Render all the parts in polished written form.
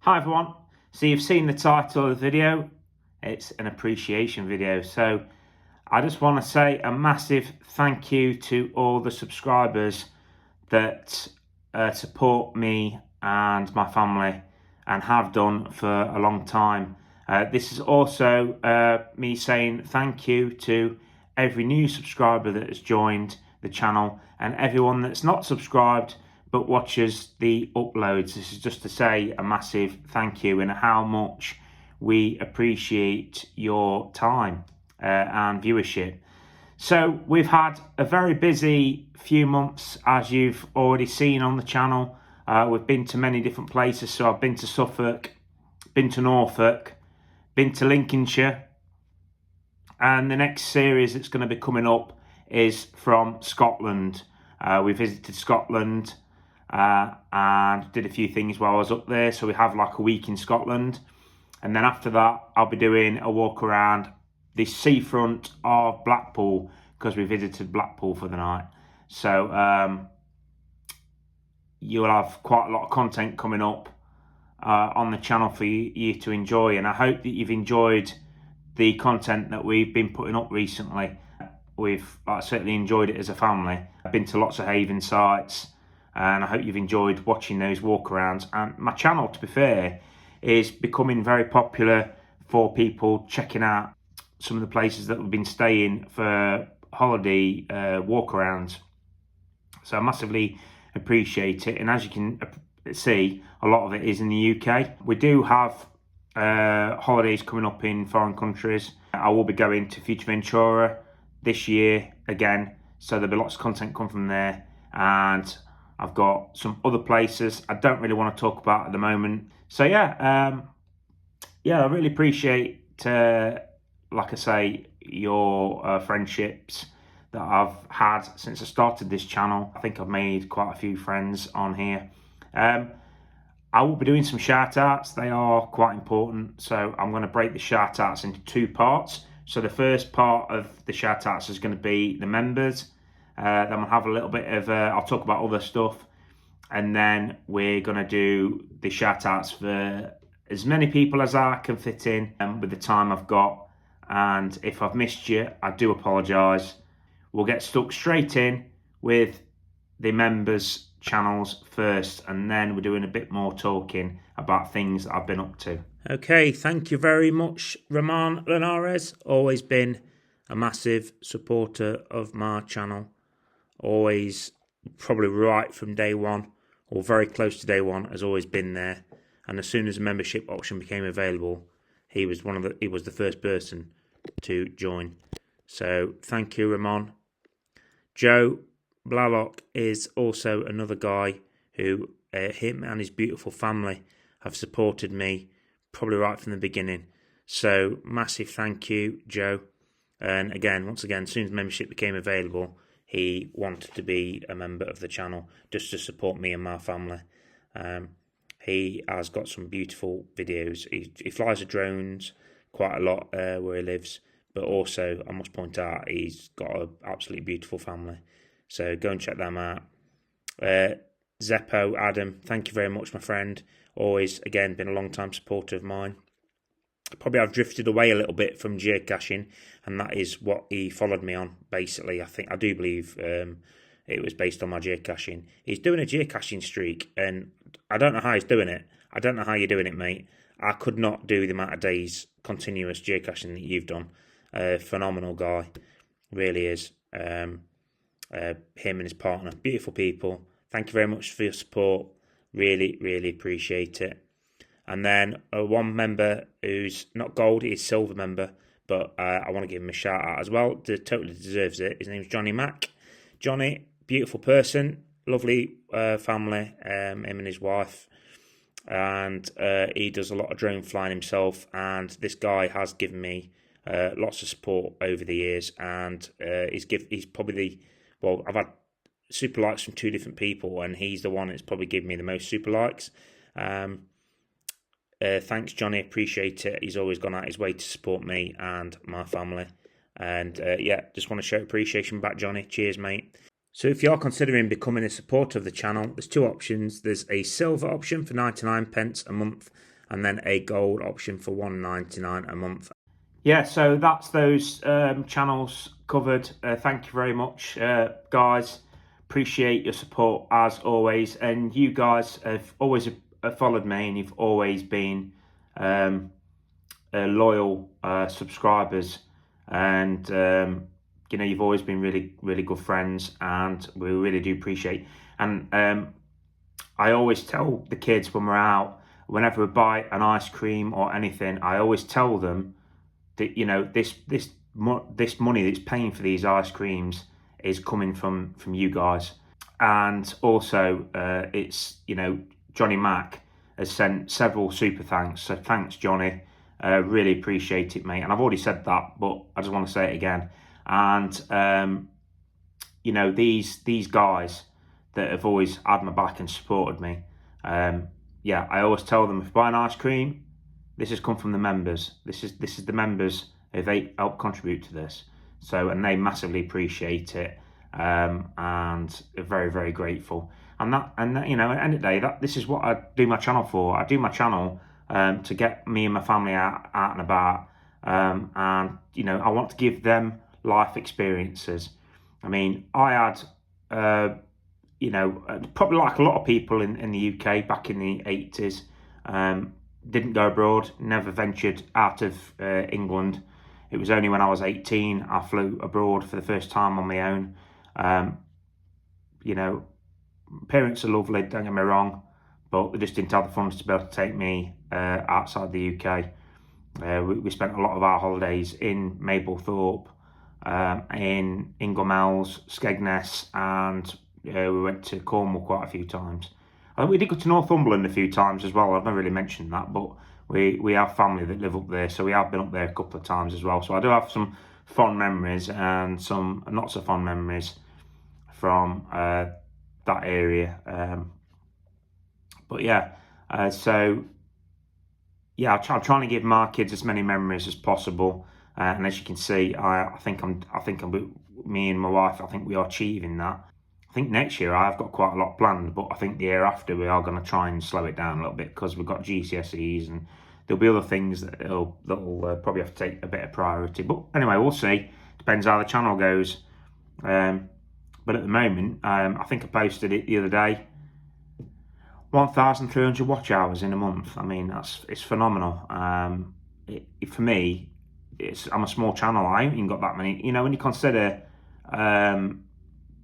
Hi everyone, so you've seen the title of the video. It's an appreciation video, so I just want to say a massive thank you to all the subscribers that support me and my family and have done for a long time. This is also me saying thank you to every new subscriber that has joined the channel and everyone that's not subscribed but watches the uploads. This is just to say a massive thank you and how much we appreciate your time and viewership. So we've had a very busy few months, as you've already seen on the channel. We've been to many different places. So I've been to Suffolk, been to Norfolk, been to Lincolnshire, and the next series that's going to be coming up is from Scotland. We visited Scotland and did a few things while I was up there. So we have like a week in Scotland, and then after that I'll be doing a walk around the seafront of Blackpool because we visited Blackpool for the night. So you'll have quite a lot of content coming up on the channel for you to enjoy, and I hope that you've enjoyed the content that we've been putting up recently. We've certainly enjoyed it as a family. I've been to lots of haven sites, and I hope you've enjoyed watching those walkarounds. And my channel, to be fair, is becoming very popular for people checking out some of the places that we've been staying for holiday walkarounds. So I massively appreciate it. And as you can see, a lot of it is in the UK. We do have holidays coming up in foreign countries. I will be going to Fuerteventura this year again, so there'll be lots of content come from there, and I've got some other places I don't really want to talk about at the moment. So yeah, I really appreciate, like I say, your friendships that I've had since I started this channel. I think I've made quite a few friends on here. I will be doing some shout outs. They are quite important, so I'm going to break the shout outs into two parts. So the first part of the shout outs is going to be the members. Then we'll have a little bit of, I'll talk about other stuff. And then we're going to do the shout outs for as many people as I can fit in with the time I've got. And if I've missed you, I do apologise. We'll get stuck straight in with the members' channels first, and then we're doing a bit more talking about things that I've been up to. Okay, thank you very much, Ramon Linares. Always been a massive supporter of my channel. Always, probably right from day one, or very close to day one, has always been there. And as soon as the membership option became available, he was the first person to join. So thank you, Ramon. Joe Blalock is also another guy who, him and his beautiful family have supported me probably right from the beginning. So massive thank you, Joe. And again, once again, as soon as membership became available, he wanted to be a member of the channel just to support me and my family. He has got some beautiful videos. He flies the drones quite a lot where he lives, but also I must point out he's got an absolutely beautiful family. So go and check them out. Zeppo Adam, thank you very much, my friend. Always, again, been a long time supporter of mine. Probably I've drifted away a little bit from geocaching, and that is what he followed me on, basically. I do believe it was based on my geocaching. He's doing a geocaching streak, and I don't know how he's doing it. I don't know how you're doing it, mate. I could not do the amount of days continuous geocaching that you've done. Phenomenal guy, really is. Him and his partner, beautiful people. Thank you very much for your support. Really, really appreciate it. And then one member who's not gold, he's silver member, but I want to give him a shout out as well. Totally deserves it. His name's Johnny Mack. Johnny, beautiful person, lovely family, him and his wife. And he does a lot of drone flying himself. And this guy has given me lots of support over the years. And he's probably I've had super likes from two different people, and he's the one that's probably given me the most super likes. Thanks, Johnny. Appreciate it. He's always gone out his way to support me and my family. And just want to show appreciation back, Johnny. Cheers, mate. So if you are considering becoming a supporter of the channel, there's two options. There's a silver option for 99 pence a month, and then a gold option for $1.99 a month. Yeah, so that's those channels covered. Thank you very much, guys. Appreciate your support as always, and you guys have always followed me, and you've always been loyal subscribers, and you know, you've always been really good friends, and we really do appreciate. And I always tell the kids when we're out, whenever we buy an ice cream or anything, I always tell them that, you know, this money that's paying for these ice creams is coming from you guys. And also it's, you know, Johnny Mac has sent several super thanks, so thanks, Johnny. Really appreciate it, mate. And I've already said that, but I just want to say it again. And you know, these guys that have always had my back and supported me, yeah, I always tell them, if you buy an ice cream, this has come from the members. This is the members, if they help contribute to this. So, and they massively appreciate it, and are very grateful. And that, you know, at the end of the day, this is what I do my channel for. I do my channel to get me and my family out and about, and you know, I want to give them life experiences. I mean, I had, you know, probably like a lot of people in the UK back in the 80s, didn't go abroad, never ventured out of England. It was only when I was 18 I flew abroad for the first time on my own. You know, parents are lovely, don't get me wrong, but they just didn't have the funds to be able to take me outside the UK. We spent a lot of our holidays in Mablethorpe, in Inglemells, Skegness, and we went to Cornwall quite a few times. We did go to Northumberland a few times as well. I've never really mentioned that, but we have family that live up there, so we have been up there a couple of times as well. So I do have some fond memories and some not so fond memories from that area. But yeah, so yeah, I'm trying to give my kids as many memories as possible. And as you can see, I think me and my wife, I think we are achieving that. I think next year I've got quite a lot planned, but I think the year after we are going to try and slow it down a little bit, because we've got GCSEs and there'll be other things that'll probably have to take a bit of priority. But anyway, we'll see. Depends how the channel goes. But at the moment, I think I posted it the other day. 1,300 watch hours in a month. I mean, it's phenomenal. For me, I'm a small channel. I ain't even got that many. You know, when you consider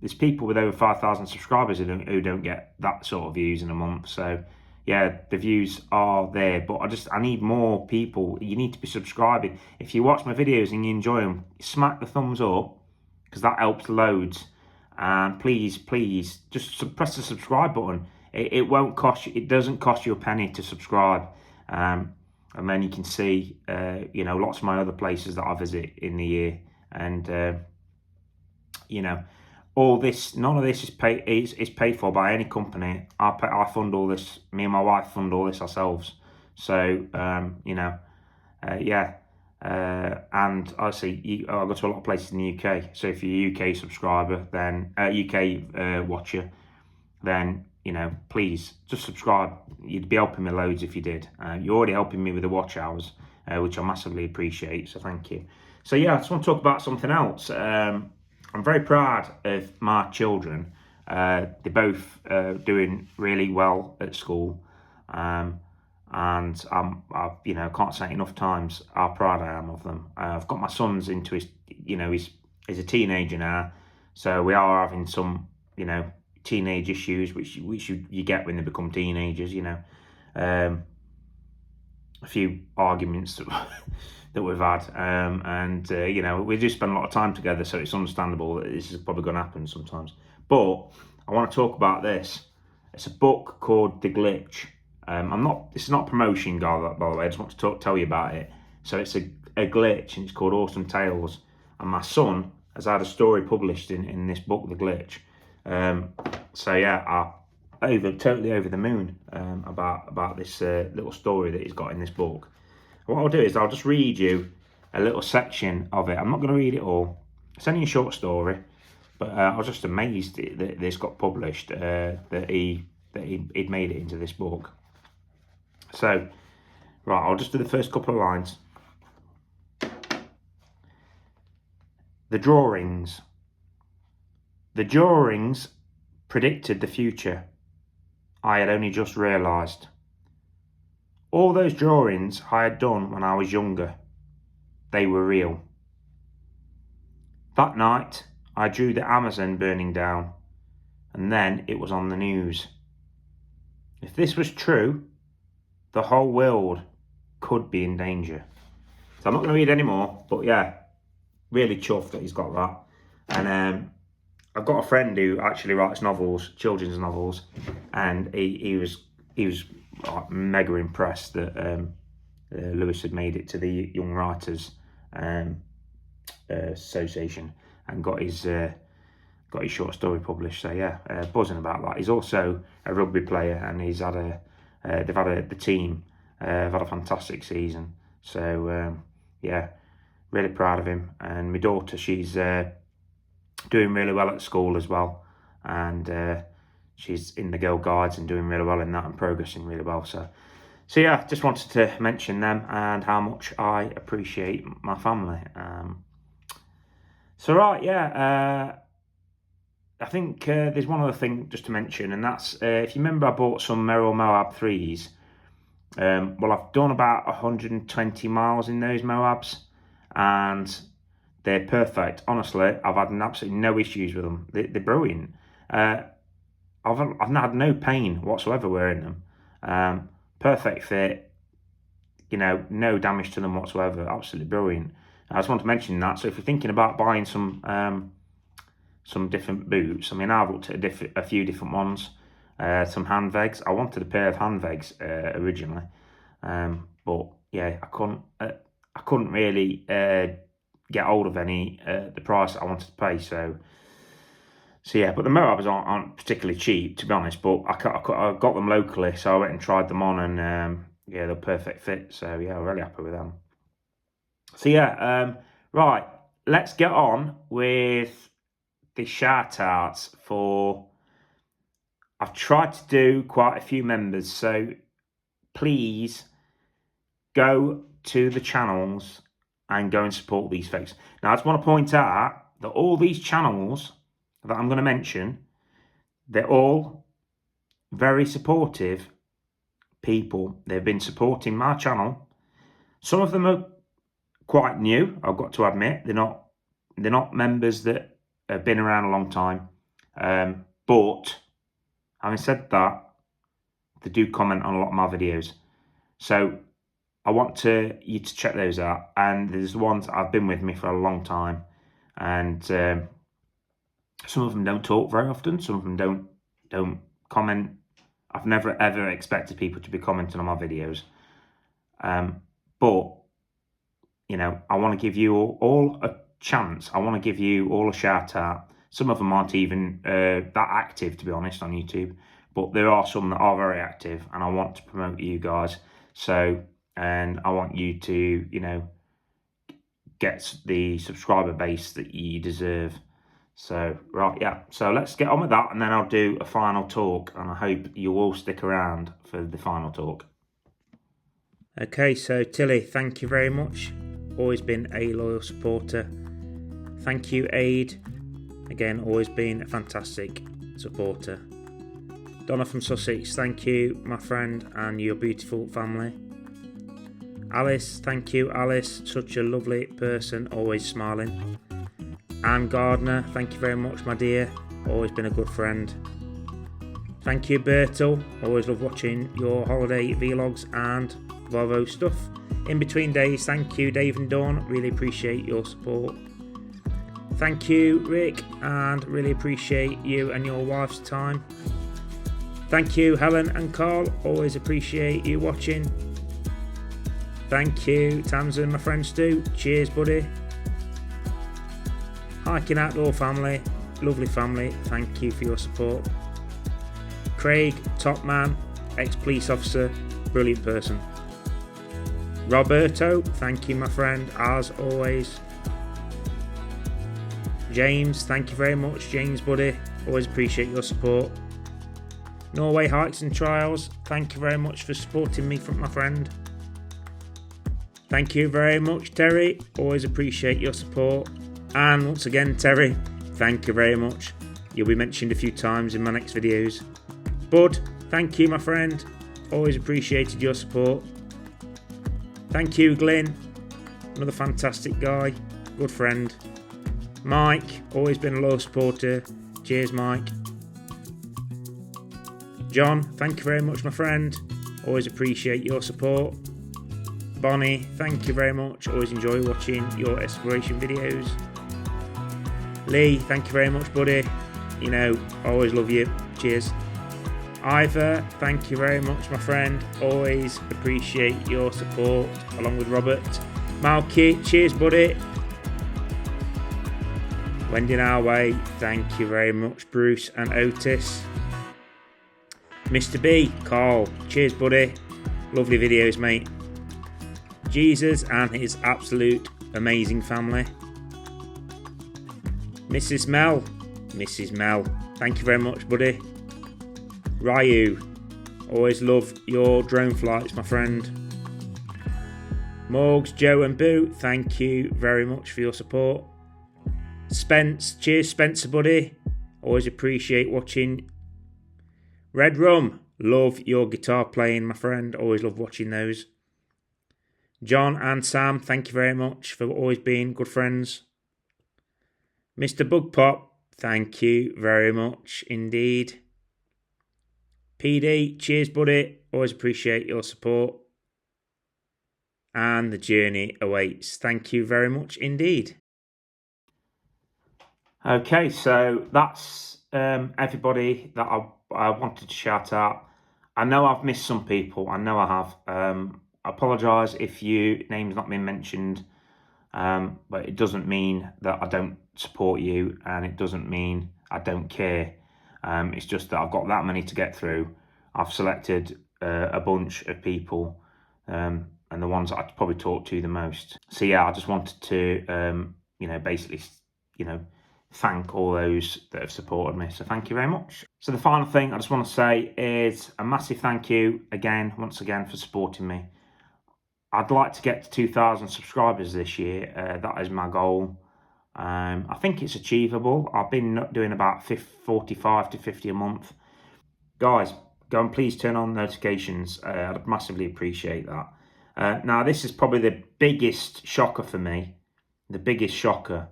there's people with over 5,000 subscribers who don't get that sort of views in a month. So yeah, the views are there, but I need more people. You need to be subscribing. If you watch my videos and you enjoy them, smack the thumbs up, because that helps loads. And please just press the subscribe button. It won't cost you. It doesn't cost you a penny to subscribe. And then you can see, you know, lots of my other places that I visit in the year, and you know, all this, none of this is paid for by any company. I fund all this. Me and my wife fund all this ourselves. So you know, yeah, and obviously I go to a lot of places in the UK. So if you're a UK subscriber, then UK watcher, then you know, please just subscribe. You'd be helping me loads if you did. You're already helping me with the watch hours, which I massively appreciate, so thank you. So yeah, I just want to talk about something else. I'm very proud of my children. They're both doing really well at school, and I you know, can't say enough times how proud I am of them. I've got my son's into his, you know, he's a teenager now, so we are having some, you know, teenage issues which you get when they become teenagers, you know. A few arguments that we've had, and you know, we just spend a lot of time together, so it's understandable that this is probably going to happen sometimes. But I want to talk about this. It's a book called The Glitch. This is not a promotion, by the way. I just want to tell you about it. So it's a glitch, and it's called Awesome Tales. And my son has had a story published in this book, The Glitch. So yeah, totally over the moon about this little story that he's got in this book. What I'll do is I'll just read you a little section of it. I'm not going to read it all. It's only a short story, but I was just amazed that this got published, that he'd made it into this book. So Right, I'll just do the first couple of lines. The drawings. The drawings predicted the future. I had only just realised. All those drawings I had done when I was younger, they were real. That night, I drew the Amazon burning down, and then it was on the news. If this was true, the whole world could be in danger. So I'm not going to read any more, but yeah, really chuffed that he's got that. And I've got a friend who actually writes novels, children's novels, and he was like, mega impressed that Lewis had made it to the Young Writers Association and got his short story published. So yeah, buzzing about that. He's also a rugby player, and he's had the team have had a fantastic season. So yeah, really proud of him. And my daughter, she's doing really well at school as well, and she's in the Girl Guides and doing really well in that and progressing really well. So yeah, just wanted to mention them and how much I appreciate my family. So right, yeah, I think there's one other thing just to mention, and that's if you remember, I bought some Merrill Moab 3s. Well, I've done about 120 miles in those Moabs, and they're perfect. Honestly, I've had absolutely no issues with them. They're brilliant. I've had no pain whatsoever wearing them. Perfect fit. You know, no damage to them whatsoever. Absolutely brilliant. I just want to mention that. So if you're thinking about buying some different boots, I mean, I've looked at a few different ones. Some handvegs. I wanted a pair of handvegs originally, but yeah, I couldn't really get hold of any the price I wanted to pay. So yeah, but the Moabs aren't particularly cheap, to be honest. But I got them locally, so I went and tried them on, and yeah, they're perfect fit. So yeah, I'm really happy with them. So yeah, right, let's get on with the shout outs for. I've tried to do quite a few members, so please go to the channels and go and support these folks. Now, I just want to point out that all these channels that I'm going to mention, they're all very supportive people. They've been supporting my channel. Some of them are quite new, I've got to admit. They're not members that have been around a long time. But having said that, they do comment on a lot of my videos. So I want you to check those out. And there's the ones that have been with me for a long time. And some of them don't talk very often. Some of them don't comment. I've never ever expected people to be commenting on my videos. But, you know, I want to give you all a chance. I want to give you all a shout out. Some of them aren't even that active, to be honest, on YouTube. But there are some that are very active, and I want to promote you guys. So, and I want you to, you know, get the subscriber base that you deserve. So, right, yeah. So let's get on with that, and then I'll do a final talk, and I hope you all stick around for the final talk. Okay, so Tilly, thank you very much. Always been a loyal supporter. Thank you, Aid. Again, always been a fantastic supporter. Donna from Sussex, thank you, my friend, and your beautiful family. Alice, thank you, Alice. Such a lovely person, always smiling. Anne Gardner, thank you very much, my dear. Always been a good friend. Thank you, Bertel. Always love watching your holiday vlogs and Volvo stuff. In between days, thank you, Dave and Dawn. Really appreciate your support. Thank you, Rick, and really appreciate you and your wife's time. Thank you, Helen and Carl. Always appreciate you watching. Thank you, Tamsin, my friend Stu. Cheers, buddy. Hiking Outdoor family, lovely family. Thank you for your support. Craig, top man, ex-police officer, brilliant person. Roberto, thank you, my friend, as always. James, thank you very much, James, buddy. Always appreciate your support. Norway Hikes and Trials, thank you very much for supporting me, my friend. Thank you very much, Terry. Always appreciate your support. And once again, Terry, thank you very much. You'll be mentioned a few times in my next videos. Bud, thank you, my friend. Always appreciated your support. Thank you, Glyn. Another fantastic guy. Good friend. Mike, always been a loyal supporter. Cheers, Mike. John, thank you very much, my friend. Always appreciate your support. Bonnie, thank you very much. Always enjoy watching your exploration videos. Lee, thank you very much, buddy. You know, I always love you. Cheers. Ivor, thank you very much, my friend. Always appreciate your support, along with Robert. Malky, cheers, buddy. Wending our way, thank you very much, Bruce and Otis. Mr. B, Carl, cheers, buddy. Lovely videos, mate. Jesus and his absolute amazing family. Mrs. Mel, thank you very much, buddy. Ryu, always love your drone flights, my friend. Morgs, Joe and Boo, thank you very much for your support. Spence, cheers Spencer, buddy. Always appreciate watching. Red Rum, love your guitar playing, my friend. Always love watching those. John and Sam, thank you very much for always being good friends. Mr. Bug Pop, thank you very much indeed. PD, cheers, buddy. Always appreciate your support. And the journey awaits. Thank you very much indeed. Okay, so that's everybody that I wanted to shout out. I know I've missed some people. I know I have. I apologise if your name's not been mentioned, but it doesn't mean that I don't support you, and it doesn't mean I don't care. It's just that I've got that many to get through. I've selected a bunch of people, and the ones that I'd probably talk to the most. So yeah, I just wanted to, basically, thank all those that have supported me. So thank you very much. So the final thing I just want to say is a massive thank you once again for supporting me. I'd like to get to 2,000 subscribers this year. That is my goal. I think it's achievable. I've been doing about 45 to 50 a month. Guys, go and please turn on notifications. I'd massively appreciate that. Now, this is probably the biggest shocker for me. The biggest shocker,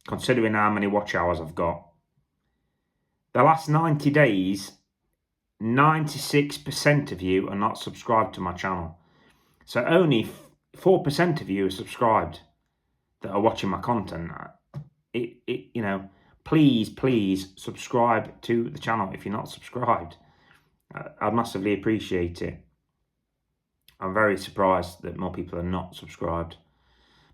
considering how many watch hours I've got. The last 90 days, 96% of you are not subscribed to my channel. So only 4% of you are subscribed that are watching my content. Please subscribe to the channel if you're not subscribed. I'd massively appreciate it. I'm very surprised that more people are not subscribed.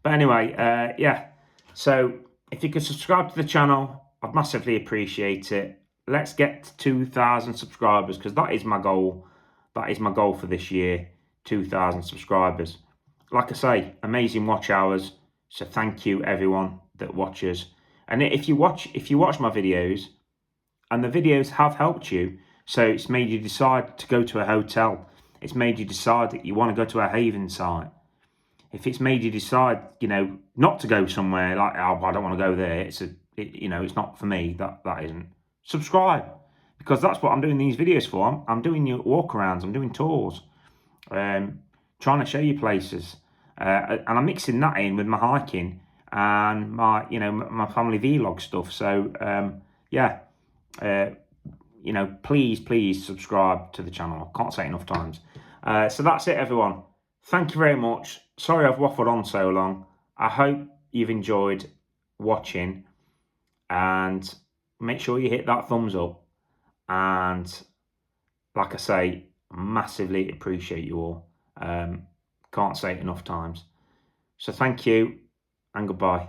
But anyway, yeah. So if you could subscribe to the channel, I'd massively appreciate it. Let's get to 2,000 subscribers, because that is my goal. That is my goal for this year. 2,000 subscribers. Like I say, amazing watch hours. So thank you everyone that watches. And if you watch my videos, and the videos have helped you, so it's made you decide to go to a hotel, it's made you decide that you want to go to a haven site, if it's made you decide, not to go somewhere like, oh, I don't want to go there, it's not for me, that isn't. Subscribe, because that's what I'm doing these videos for. I'm doing your walkarounds, I'm doing tours, trying to show you places, and I'm mixing that in with my hiking and my family vlog stuff. So yeah, please subscribe to the channel. I can't say it enough times. So that's it, everyone. Thank you very much. Sorry I've waffled on so long. I hope you've enjoyed watching, and make sure you hit that thumbs up. And like I say, massively appreciate you all. Can't say it enough times. So thank you and goodbye.